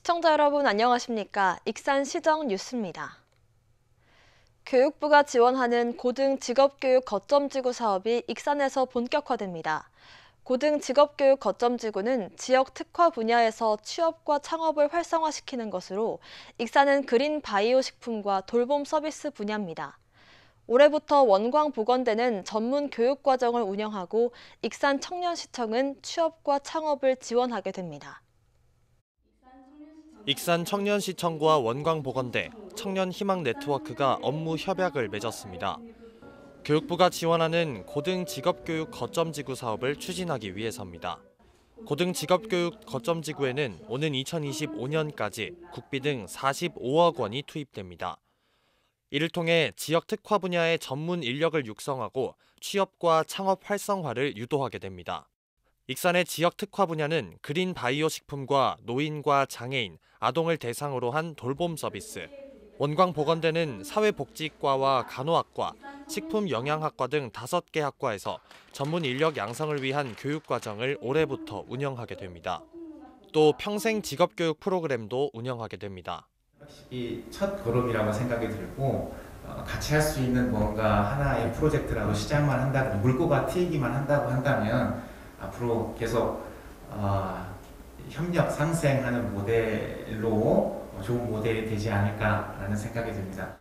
시청자 여러분 안녕하십니까? 익산시정 뉴스입니다. 교육부가 지원하는 고등직업교육 거점지구 사업이 익산에서 본격화됩니다. 고등직업교육 거점지구는 지역 특화 분야에서 취업과 창업을 활성화시키는 것으로 익산은 그린 바이오 식품과 돌봄 서비스 분야입니다. 올해부터 원광보건대는 전문 교육과정을 운영하고 익산 청년시청은 취업과 창업을 지원하게 됩니다. 익산 청년시청과 원광보건대, 청년희망네트워크가 업무 협약을 맺었습니다. 교육부가 지원하는 고등직업교육 거점지구 사업을 추진하기 위해서입니다. 고등직업교육 거점지구에는 오는 2025년까지 국비 등 45억 원이 투입됩니다. 이를 통해 지역 특화 분야의 전문 인력을 육성하고 취업과 창업 활성화를 유도하게 됩니다. 익산의 지역 특화 분야는 그린 바이오 식품과 노인과 장애인, 아동을 대상으로 한 돌봄 서비스, 원광보건대는 사회복지과와 간호학과, 식품영양학과 등 5개 학과에서 전문 인력 양성을 위한 교육과정을 올해부터 운영하게 됩니다. 또 평생 직업교육 프로그램도 운영하게 됩니다. 확실히 첫 걸음이라고 생각이 들고 같이 할 수 있는 뭔가 하나의 프로젝트라도 시작만 한다고 물꼬가 트이기만 한다고 한다면 앞으로 계속 협력 상생하는 모델로 좋은 모델이 되지 않을까라는 생각이 듭니다.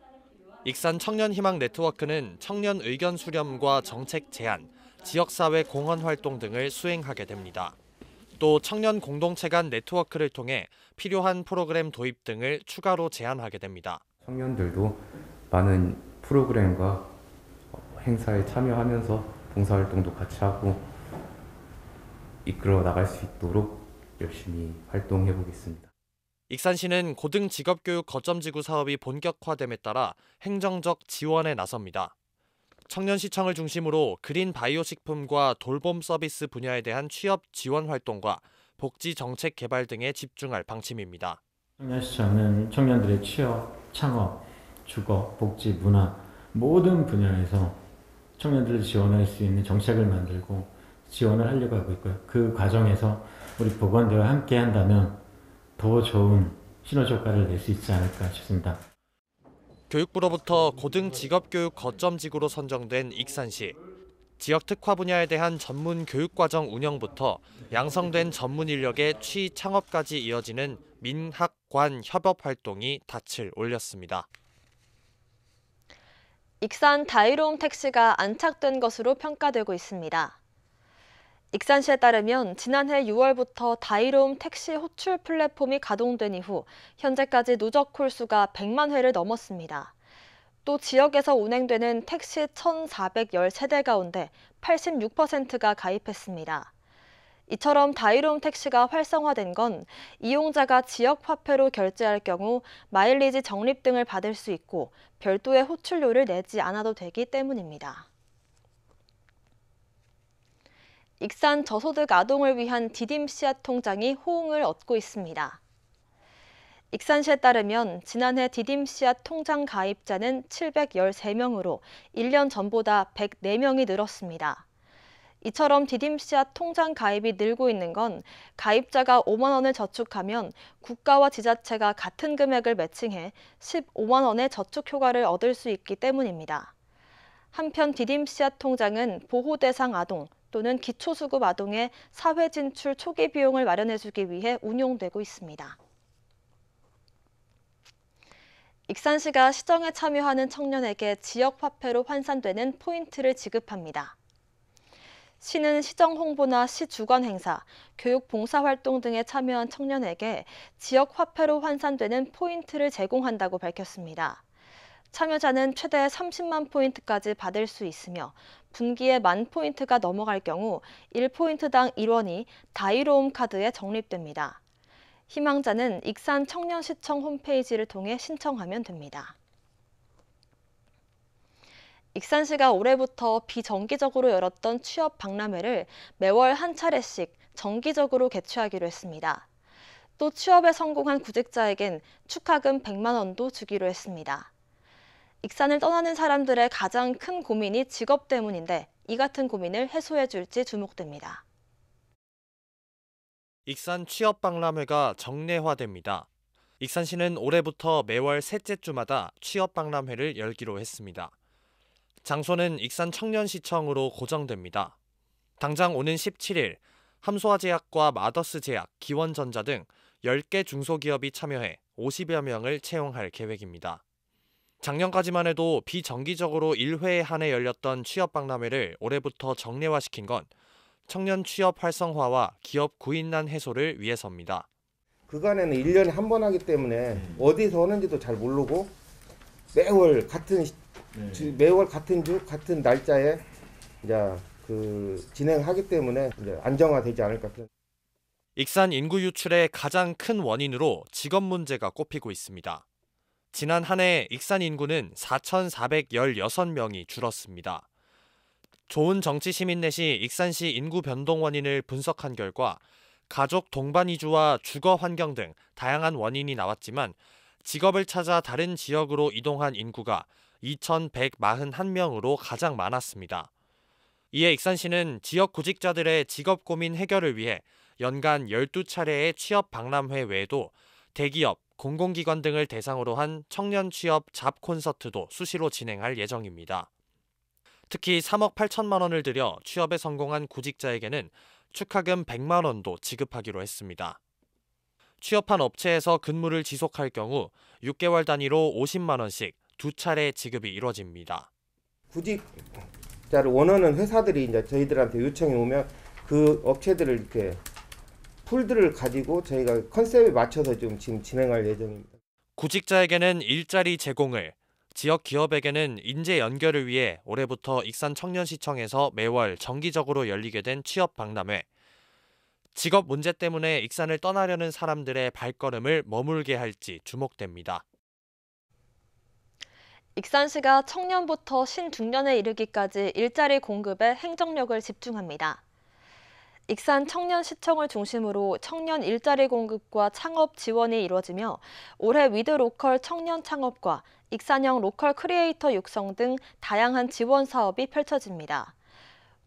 익산 청년희망 네트워크는 청년 의견 수렴과 정책 제안, 지역사회 공헌 활동 등을 수행하게 됩니다. 또 청년 공동체 간 네트워크를 통해 필요한 프로그램 도입 등을 추가로 제안하게 됩니다. 청년들도 많은 프로그램과 행사에 참여하면서 봉사활동도 같이 하고 이끌어 나갈 수 있도록 열심히 활동해 보겠습니다. 익산시는 고등직업교육 거점지구 사업이 본격화됨에 따라 행정적 지원에 나섭니다. 청년시청을 중심으로 그린 바이오 식품과 돌봄 서비스 분야에 대한 취업 지원 활동과 복지 정책 개발 등에 집중할 방침입니다. 청년시청은 청년들의 취업, 창업, 주거, 복지, 문화 모든 분야에서 청년들을 지원할 수 있는 정책을 만들고 지원을 하려고 하고 있고요. 그 과정에서 우리 보건대와 함께 한다면 더 좋은 시너지 효과를 낼 수 있지 않을까 싶습니다. 교육부로부터 고등직업교육 거점지구로 선정된 익산시. 지역 특화 분야에 대한 전문 교육과정 운영부터 양성된 전문 인력의 취 창업까지 이어지는 민학관 협업 활동이 닻을 올렸습니다. 익산 다이로움 택시가 안착된 것으로 평가되고 있습니다. 익산시에 따르면 지난해 6월부터 다이로움 택시 호출 플랫폼이 가동된 이후 현재까지 누적 콜수가 100만 회를 넘었습니다. 또 지역에서 운행되는 택시 1,410세대 가운데 86%가 가입했습니다. 이처럼 다이로움 택시가 활성화된 건 이용자가 지역 화폐로 결제할 경우 마일리지 적립 등을 받을 수 있고 별도의 호출료를 내지 않아도 되기 때문입니다. 익산 저소득 아동을 위한 디딤 씨앗 통장이 호응을 얻고 있습니다. 익산시에 따르면 지난해 디딤 씨앗 통장 가입자는 713명으로 1년 전보다 104명이 늘었습니다. 이처럼 디딤 씨앗 통장 가입이 늘고 있는 건 가입자가 5만 원을 저축하면 국가와 지자체가 같은 금액을 매칭해 15만 원의 저축 효과를 얻을 수 있기 때문입니다. 한편 디딤 씨앗 통장은 보호 대상 아동 또는 기초수급 아동의 사회 진출 초기 비용을 마련해주기 위해 운용되고 있습니다. 익산시가 시정에 참여하는 청년에게 지역 화폐로 환산되는 포인트를 지급합니다. 시는 시정 홍보나 시 주관 행사, 교육 봉사활동 등에 참여한 청년에게 지역 화폐로 환산되는 포인트를 제공한다고 밝혔습니다. 참여자는 최대 30만 포인트까지 받을 수 있으며 분기에 10,000포인트가 넘어갈 경우 1포인트당 1원이 다이로움 카드에 적립됩니다. 희망자는 익산 청년시청 홈페이지를 통해 신청하면 됩니다. 익산시가 올해부터 비정기적으로 열었던 취업 박람회를 매월 한 차례씩 정기적으로 개최하기로 했습니다. 또 취업에 성공한 구직자에겐 축하금 100만 원도 주기로 했습니다. 익산을 떠나는 사람들의 가장 큰 고민이 직업 때문인데 이 같은 고민을 해소해 줄지 주목됩니다. 익산 취업 박람회가 정례화됩니다. 익산시는 올해부터 매월 셋째 주마다 취업박람회를 열기로 했습니다. 장소는 익산 청년시청으로 고정됩니다. 당장 오는 17일 함소화제약과 마더스제약, 기원전자 등 10개 중소기업이 참여해 50여 명을 채용할 계획입니다. 작년까지만 해도 비정기적으로 1회에 한해 열렸던 취업박람회를 올해부터 정례화시킨 건 청년 취업 활성화와 기업 구인난 해소를 위해서입니다. 그간에는 1년에 한 번 하기 때문에 어디서 하는지도 잘 모르고 매월 같은 주 같은 날짜에 이제 진행하기 때문에 이제 안정화되지 않을까. 익산 인구 유출의 가장 큰 원인으로 직업 문제가 꼽히고 있습니다. 지난 한 해 익산 인구는 4,416명이 줄었습니다. 좋은 정치 시민 넷이 익산시 인구 변동 원인을 분석한 결과 가족 동반 이주와 주거 환경 등 다양한 원인이 나왔지만 직업을 찾아 다른 지역으로 이동한 인구가 2,141명으로 가장 많았습니다. 이에 익산시는 지역 구직자들의 직업 고민 해결을 위해 연간 12차례의 취업 박람회 외에도 대기업, 공공기관 등을 대상으로 한 청년 취업 잡 콘서트도 수시로 진행할 예정입니다. 특히 3억 8천만 원을 들여 취업에 성공한 구직자에게는 축하금 100만 원도 지급하기로 했습니다. 취업한 업체에서 근무를 지속할 경우 6개월 단위로 50만 원씩 2차례 지급이 이뤄집니다. 구직자를 원하는 회사들이 이제 저희들한테 요청이 오면 그 업체들을 이렇게 풀들을 가지고 저희가 컨셉에 맞춰서 좀 지금 진행할 예정입니다. 구직자에게는 일자리 제공을, 지역 기업에게는 인재 연결을 위해 올해부터 익산 청년시청에서 매월 정기적으로 열리게 된 취업 박람회. 직업 문제 때문에 익산을 떠나려는 사람들의 발걸음을 머물게 할지 주목됩니다. 익산시가 청년부터 신중년에 이르기까지 일자리 공급에 행정력을 집중합니다. 익산 청년시청을 중심으로 청년 일자리 공급과 창업 지원이 이루어지며 올해 위드로컬 청년 창업과 익산형 로컬 크리에이터 육성 등 다양한 지원 사업이 펼쳐집니다.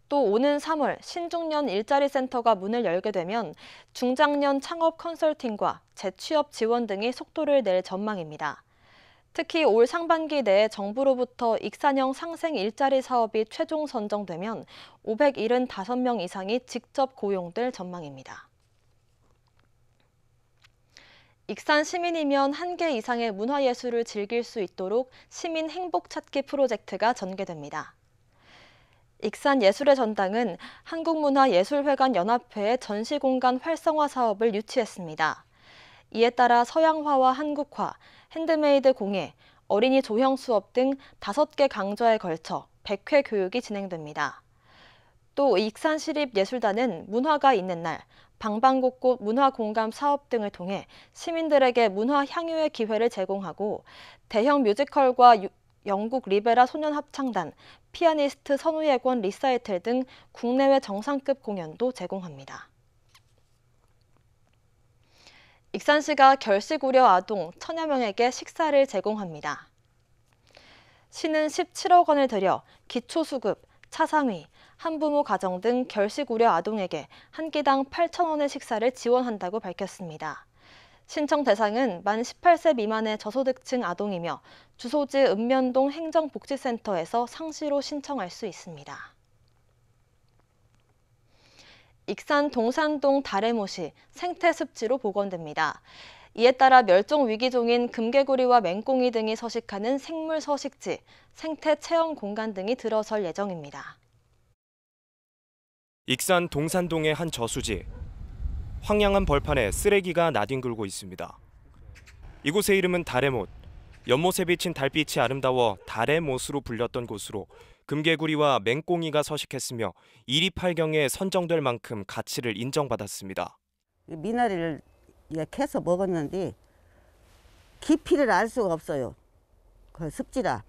또 오는 3월 신중년 일자리 센터가 문을 열게 되면 중장년 창업 컨설팅과 재취업 지원 등이 속도를 낼 전망입니다. 특히 올 상반기 내에 정부로부터 익산형 상생 일자리 사업이 최종 선정되면 575명 이상이 직접 고용될 전망입니다. 익산 시민이면 1개 이상의 문화예술을 즐길 수 있도록 시민 행복 찾기 프로젝트가 전개됩니다. 익산 예술의 전당은 한국문화예술회관연합회의 전시공간 활성화 사업을 유치했습니다. 이에 따라 서양화와 한국화, 핸드메이드 공예, 어린이 조형 수업 등 5개 강좌에 걸쳐 100회 교육이 진행됩니다. 또 익산시립예술단은 문화가 있는 날, 방방곡곡 문화공감 사업 등을 통해 시민들에게 문화 향유의 기회를 제공하고 대형 뮤지컬과 영국 리베라 소년합창단, 피아니스트 선우예권 리사이틀 등 국내외 정상급 공연도 제공합니다. 익산시가 결식우려 아동 1,000여 명에게 식사를 제공합니다. 시는 17억 원을 들여 기초수급, 차상위, 한부모 가정 등 결식우려 아동에게 한 끼당 8,000원의 식사를 지원한다고 밝혔습니다. 신청 대상은 만 18세 미만의 저소득층 아동이며 주소지 읍면동 행정복지센터에서 상시로 신청할 수 있습니다. 익산 동산동 다래못이 생태습지로 복원됩니다. 이에 따라 멸종 위기종인 금개구리와 맹꽁이 등이 서식하는 생물 서식지, 생태 체험 공간 등이 들어설 예정입니다. 익산 동산동의 한 저수지. 황량한 벌판에 쓰레기가 나뒹굴고 있습니다. 이곳의 이름은 다래못. 연못에 비친 달빛이 아름다워 다래못으로 불렸던 곳으로 금개구리와 맹꽁이가 서식했으며 이리팔경에 선정될 만큼 가치를 인정받았습니다. 미나리를 캐서 먹었는데 깊이를 알 수가 없어요. 그 습지라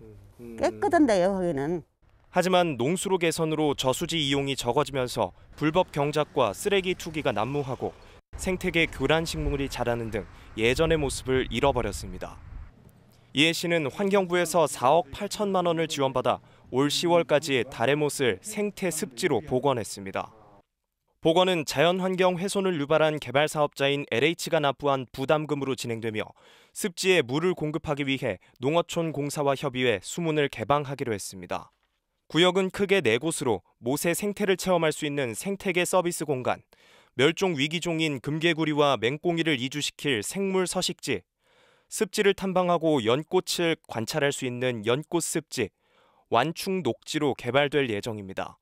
깨끗한데요, 거기는. 하지만 농수로 개선으로 저수지 이용이 적어지면서 불법 경작과 쓰레기 투기가 난무하고 생태계 교란 식물이 자라는 등 예전의 모습을 잃어버렸습니다. 이에 시는 환경부에서 4억 8천만 원을 지원받아 올 10월까지 다래못을 생태 습지로 복원했습니다. 복원은 자연환경 훼손을 유발한 개발 사업자인 LH가 납부한 부담금으로 진행되며 습지에 물을 공급하기 위해 농어촌 공사와 협의해 수문을 개방하기로 했습니다. 구역은 크게 4곳으로 모세 생태를 체험할 수 있는 생태계 서비스 공간, 멸종 위기종인 금개구리와 맹꽁이를 이주시킬 생물 서식지, 습지를 탐방하고 연꽃을 관찰할 수 있는 연꽃 습지, 완충 녹지로 개발될 예정입니다.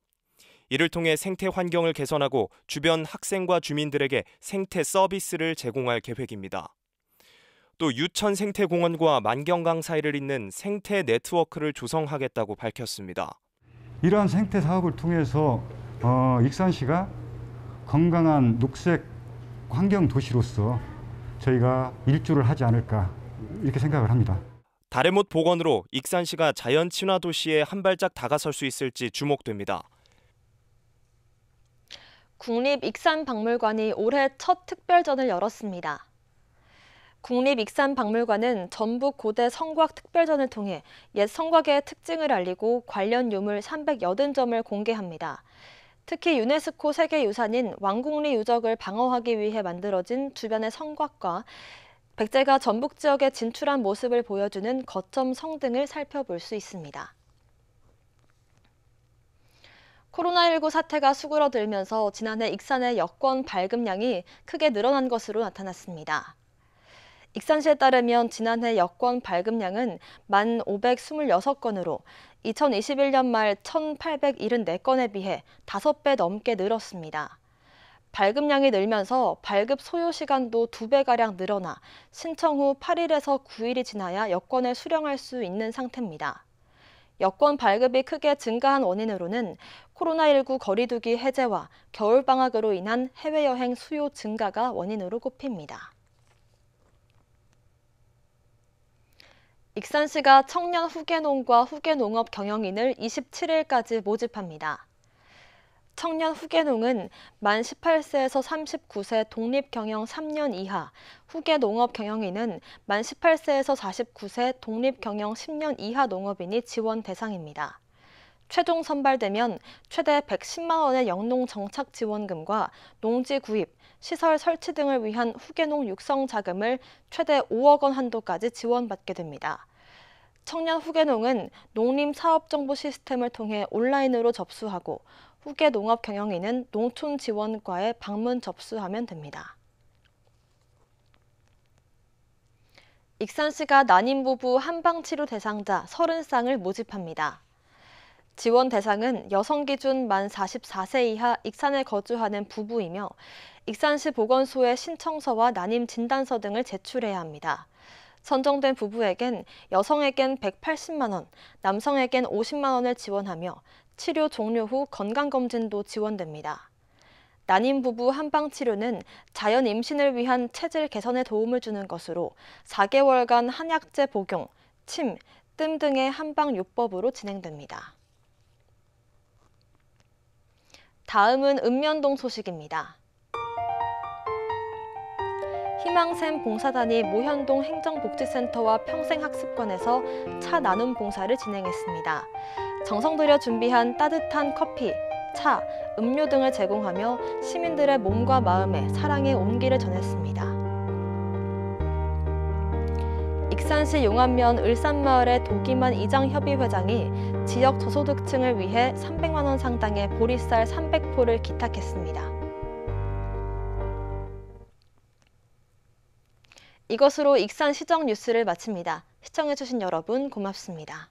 이를 통해 생태 환경을 개선하고 주변 학생과 주민들에게 생태 서비스를 제공할 계획입니다. 또 유천 생태공원과 만경강 사이를 잇는 생태 네트워크를 조성하겠다고 밝혔습니다. 이러한 생태 사업을 통해서 익산시가 건강한 녹색 환경 도시로서 저희가 일조를 하지 않을까 이렇게 생각을 합니다. 다래못 복원으로 익산시가 자연 친화 도시에 한 발짝 다가설 수 있을지 주목됩니다. 국립익산박물관이 올해 첫 특별전을 열었습니다. 국립익산박물관은 전북 고대 성곽 특별전을 통해 옛 성곽의 특징을 알리고 관련 유물 380점을 공개합니다. 특히 유네스코 세계유산인 왕궁리 유적을 방어하기 위해 만들어진 주변의 성곽과 백제가 전북 지역에 진출한 모습을 보여주는 거점 성 등을 살펴볼 수 있습니다. 코로나19 사태가 수그러들면서 지난해 익산의 여권 발급량이 크게 늘어난 것으로 나타났습니다. 익산시에 따르면 지난해 여권 발급량은 1,526건으로 2021년 말 1,874건에 비해 5배 넘게 늘었습니다. 발급량이 늘면서 발급 소요 시간도 2배가량 늘어나 신청 후 8일에서 9일이 지나야 여권을 수령할 수 있는 상태입니다. 여권 발급이 크게 증가한 원인으로는 코로나19 거리두기 해제와 겨울방학으로 인한 해외여행 수요 증가가 원인으로 꼽힙니다. 익산시가 청년 후계농과 후계농업 경영인을 27일까지 모집합니다. 청년 후계농은 만 18세에서 39세 독립경영 3년 이하, 후계농업 경영인은 만 18세에서 49세 독립경영 10년 이하 농업인이 지원 대상입니다. 최종 선발되면 최대 110만 원의 영농 정착 지원금과 농지 구입, 시설 설치 등을 위한 후계농 육성 자금을 최대 5억 원 한도까지 지원받게 됩니다. 청년 후계농은 농림사업정보 시스템을 통해 온라인으로 접수하고 후계농업 경영인은 농촌지원과에 방문 접수하면 됩니다. 익산시가 난임부부 한방치료 대상자 30쌍을 모집합니다. 지원 대상은 여성 기준 만 44세 이하 익산에 거주하는 부부이며 익산시 보건소에 신청서와 난임 진단서 등을 제출해야 합니다. 선정된 부부에겐 여성에겐 180만 원, 남성에겐 50만 원을 지원하며 치료 종료 후 건강검진도 지원됩니다. 난임 부부 한방치료는 자연 임신을 위한 체질 개선에 도움을 주는 것으로 4개월간 한약재 복용, 침, 뜸 등의 한방요법으로 진행됩니다. 다음은 읍면동 소식입니다. 희망샘 봉사단이 모현동 행정복지센터와 평생학습관에서 차 나눔 봉사를 진행했습니다. 정성 들여 준비한 따뜻한 커피, 차, 음료 등을 제공하며 시민들의 몸과 마음에 사랑의 온기를 전했습니다. 익산시 용안면 을산마을의 도기만 이장협의회장이 지역 저소득층을 위해 300만 원 상당의 보리쌀 300포를 기탁했습니다. 이것으로 익산 시정 뉴스를 마칩니다. 시청해주신 여러분 고맙습니다.